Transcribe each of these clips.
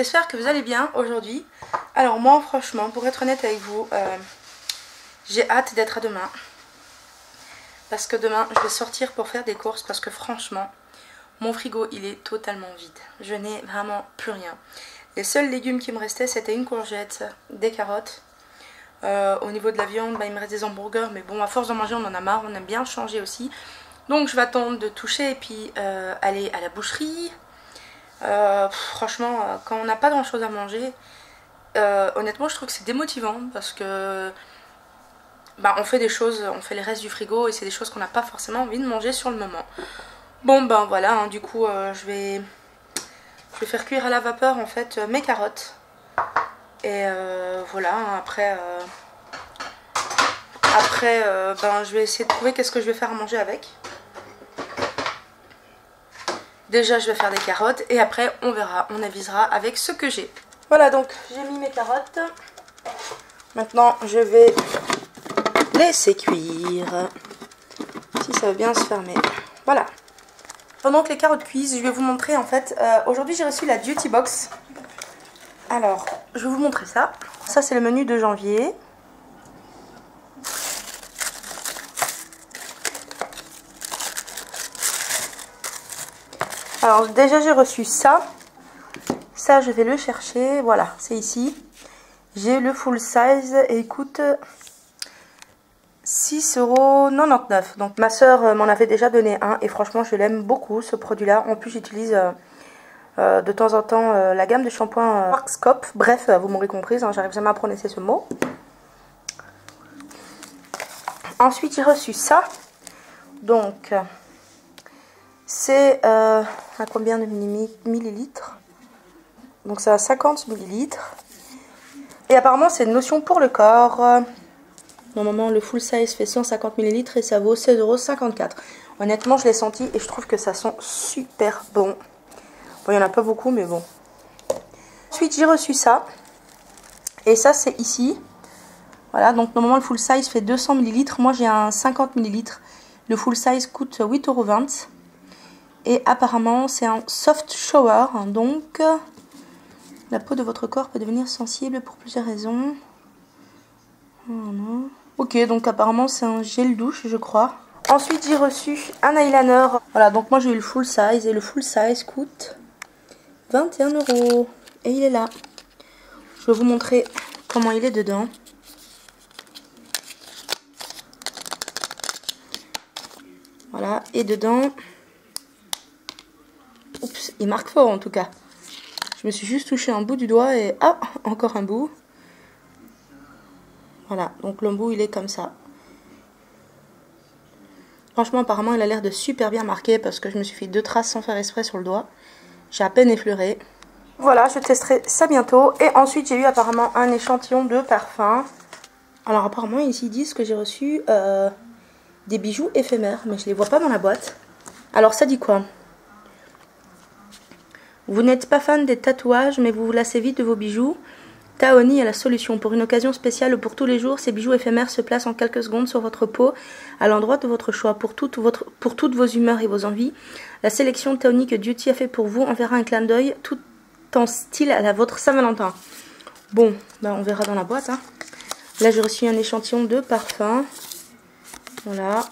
J'espère que vous allez bien aujourd'hui. Alors moi franchement, pour être honnête avec vous, j'ai hâte d'être à demain. Parce que demain je vais sortir pour faire des courses parce que franchement, mon frigo il est totalement vide. Je n'ai vraiment plus rien. Les seuls légumes qui me restaient c'était une courgette, des carottes. Au niveau de la viande, il me reste des hamburgers. Mais bon, à force d'en manger on en a marre, on aime bien changer aussi. Donc je vais attendre de toucher et puis aller à la boucherie. Franchement, quand on n'a pas grand chose à manger, honnêtement je trouve que c'est démotivant parce que on fait des choses, on fait les restes du frigo et c'est des choses qu'on n'a pas forcément envie de manger sur le moment. Bon voilà, hein, du coup je vais faire cuire à la vapeur en fait mes carottes et voilà, après je vais essayer de trouver qu'est-ce que je vais faire à manger avec. Déjà je vais faire des carottes et après on verra, on avisera avec ce que j'ai. Voilà, donc j'ai mis mes carottes. Maintenant je vais laisser cuire. Si ça veut bien se fermer. Voilà. Pendant que les carottes cuisent, je vais vous montrer en fait. Aujourd'hui j'ai reçu la Duty Box. Alors, je vais vous montrer ça. Ça c'est le menu de janvier. Alors déjà j'ai reçu ça. Ça je vais le chercher. Voilà, c'est ici. J'ai le full size et il coûte 6,99 €. Donc ma soeur m'en avait déjà donné un et franchement je l'aime beaucoup ce produit là. En plus j'utilise de temps en temps la gamme de shampoing Schwarzkopf. Bref, vous m'aurez comprise, hein, j'arrive jamais à prononcer ce mot. Ensuite j'ai reçu ça. Donc c'est à combien de millilitres? Donc c'est à 50 millilitres. Et apparemment c'est une lotion pour le corps. Normalement le full size fait 150 millilitres et ça vaut 16,54 €. Honnêtement je l'ai senti et je trouve que ça sent super bon. Bon il n'y en a pas beaucoup mais bon. Ensuite j'ai reçu ça. Et ça c'est ici. Voilà, donc normalement le full size fait 200 millilitres. Moi j'ai un 50 millilitres. Le full size coûte 8,20 €. Et apparemment c'est un soft shower. Donc la peau de votre corps peut devenir sensible pour plusieurs raisons. Voilà. Ok, donc apparemment c'est un gel douche je crois. Ensuite j'ai reçu un eyeliner. Voilà, donc moi j'ai eu le full size et le full size coûte 21 €. Et il est là. Je vais vous montrer comment il est dedans. Voilà, et dedans... Oups, il marque fort en tout cas. Je me suis juste touché un bout du doigt et... Ah, encore un bout. Voilà, donc l'embout il est comme ça. Franchement apparemment il a l'air de super bien marqué parce que je me suis fait 2 traces sans faire exprès sur le doigt. J'ai à peine effleuré. Voilà, je testerai ça bientôt. Et ensuite j'ai eu apparemment un échantillon de parfum. Alors apparemment ici ils disent que j'ai reçu des bijoux éphémères. Mais je les vois pas dans la boîte. Alors ça dit quoi? Vous n'êtes pas fan des tatouages mais vous vous lassez vite de vos bijoux? Taoni est la solution. Pour une occasion spéciale ou pour tous les jours, ces bijoux éphémères se placent en quelques secondes sur votre peau, à l'endroit de votre choix. Pour toutes vos humeurs et vos envies, la sélection Taoni que Duty a fait pour vous enverra un clin d'œil tout en style à la vôtre Saint-Valentin. Bon, on verra dans la boîte. Hein. Là, j'ai reçu un échantillon de parfum. Voilà.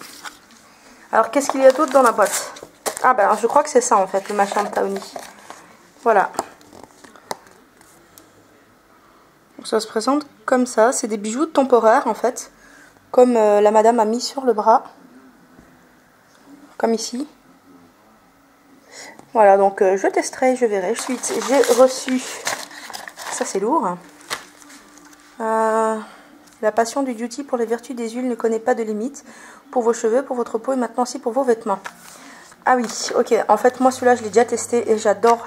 Alors, qu'est-ce qu'il y a d'autre dans la boîte? Ah, je crois que c'est ça, en fait, le machin de Taoni. Voilà. Ça se présente comme ça, c'est des bijoux temporaires en fait, comme la madame a mis sur le bras, comme ici. Voilà, donc je testerai, je verrai. Ensuite, j'ai reçu, ça c'est lourd, la passion du Duty pour les vertus des huiles ne connaît pas de limite, pour vos cheveux, pour votre peau et maintenant aussi pour vos vêtements. Ah oui, ok, en fait moi celui-là je l'ai déjà testé et j'adore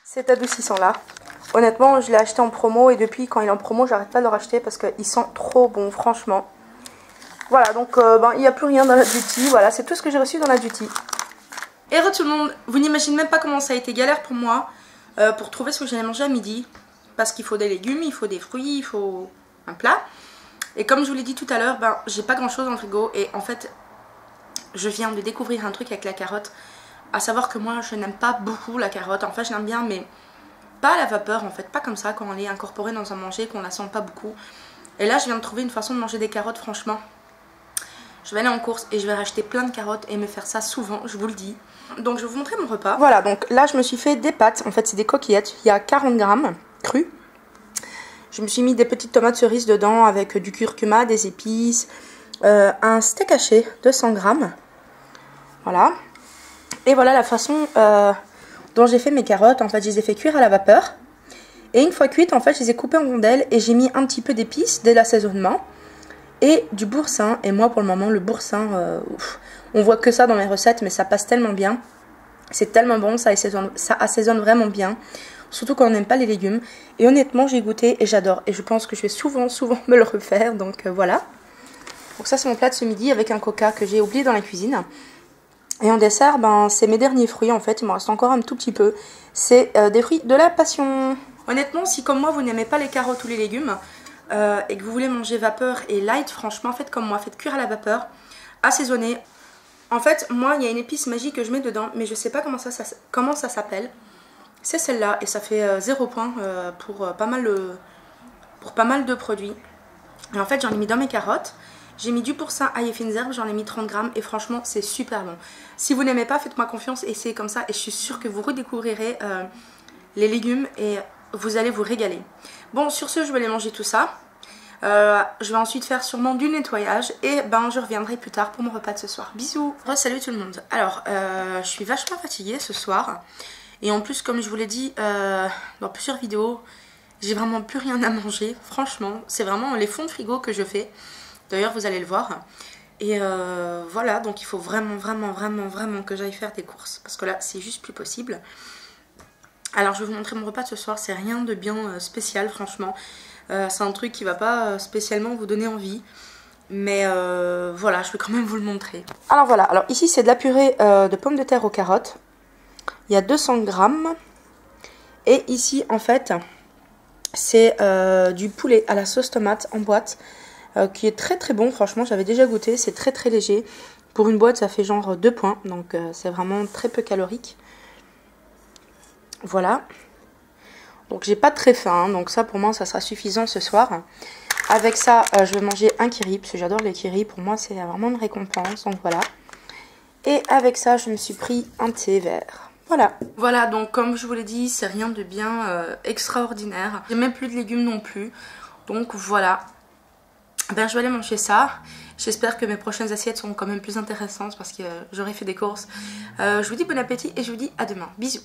cet adoucissant là. Honnêtement je l'ai acheté en promo et depuis quand il est en promo j'arrête pas de le racheter parce qu'il sent trop bon franchement. Voilà donc il n'y a plus rien dans la Duty. Voilà c'est tout ce que j'ai reçu dans la Duty. Et tout le monde, vous n'imaginez même pas comment ça a été galère pour moi pour trouver ce que j'allais manger à midi. Parce qu'il faut des légumes, il faut des fruits, il faut un plat. Et comme je vous l'ai dit tout à l'heure, j'ai pas grand chose dans le frigo et en fait je viens de découvrir un truc avec la carotte. À savoir que moi je n'aime pas beaucoup la carotte. En fait je l'aime bien mais pas à la vapeur en fait. Pas comme ça quand on est incorporé dans un manger qu'on la sent pas beaucoup. Et là je viens de trouver une façon de manger des carottes franchement. Je vais aller en course et je vais racheter plein de carottes et me faire ça souvent, je vous le dis. Donc je vais vous montrer mon repas. Voilà, donc là je me suis fait des pâtes. En fait c'est des coquillettes. Il y a 40 grammes crues. Je me suis mis des petites tomates cerises dedans avec du curcuma, des épices. Un steak haché de 100 grammes. Voilà. Et voilà la façon dont j'ai fait mes carottes. En fait je les ai fait cuire à la vapeur. Et une fois cuites, en fait je les ai coupées en rondelles. Et j'ai mis un petit peu d'épices dès l'assaisonnement. Et du boursin, et moi pour le moment le boursin, on voit que ça dans mes recettes mais ça passe tellement bien. C'est tellement bon, ça assaisonne vraiment bien. Surtout quand on n'aime pas les légumes. Et honnêtement j'ai goûté et j'adore. Et je pense que je vais souvent me le refaire, donc voilà. Donc ça c'est mon plat de ce midi avec un coca que j'ai oublié dans la cuisine. Et en dessert, ben, c'est mes derniers fruits en fait, il m'en reste encore un tout petit peu. C'est des fruits de la passion. Honnêtement si comme moi vous n'aimez pas les carottes ou les légumes, et que vous voulez manger vapeur et light, franchement faites comme moi, faites cuire à la vapeur, assaisonner. En fait moi il y a une épice magique que je mets dedans mais je sais pas comment ça s'appelle. C'est celle-là et ça fait 0 point pour pas mal de produits. Et en fait j'en ai mis dans mes carottes, j'ai mis du pourçin, ail et fines herbes, j'en ai mis 30 grammes et franchement c'est super bon. Si vous n'aimez pas, faites-moi confiance, essayez comme ça et je suis sûre que vous redécouvrirez les légumes et vous allez vous régaler. Bon, sur ce, je vais aller manger tout ça. Je vais ensuite faire sûrement du nettoyage et ben je reviendrai plus tard pour mon repas de ce soir. Bisous. Salut tout le monde. Alors, je suis vachement fatiguée ce soir. Et en plus, comme je vous l'ai dit dans plusieurs vidéos, j'ai vraiment plus rien à manger. Franchement, c'est vraiment les fonds de frigo que je fais. D'ailleurs, vous allez le voir. Et voilà, donc il faut vraiment que j'aille faire des courses. Parce que là, c'est juste plus possible. Alors je vais vous montrer mon repas de ce soir, c'est rien de bien spécial franchement. C'est un truc qui va pas spécialement vous donner envie. Mais voilà, je vais quand même vous le montrer. Alors voilà, alors ici c'est de la purée de pommes de terre aux carottes. Il y a 200 grammes. Et ici en fait, c'est du poulet à la sauce tomate en boîte. Qui est très bon, franchement j'avais déjà goûté, c'est très léger. Pour une boîte ça fait genre 2 points, donc c'est vraiment très peu calorique. Voilà, donc j'ai pas très faim, donc ça pour moi ça sera suffisant ce soir. Avec ça je vais manger un kiri, parce que j'adore les kiris, pour moi c'est vraiment une récompense, donc voilà. Et avec ça je me suis pris un thé vert. Voilà, donc comme je vous l'ai dit, c'est rien de bien extraordinaire. J'ai même plus de légumes non plus, donc voilà. Ben je vais aller manger ça. J'espère que mes prochaines assiettes seront quand même plus intéressantes parce que j'aurai fait des courses. Je vous dis bon appétit et je vous dis à demain. Bisous.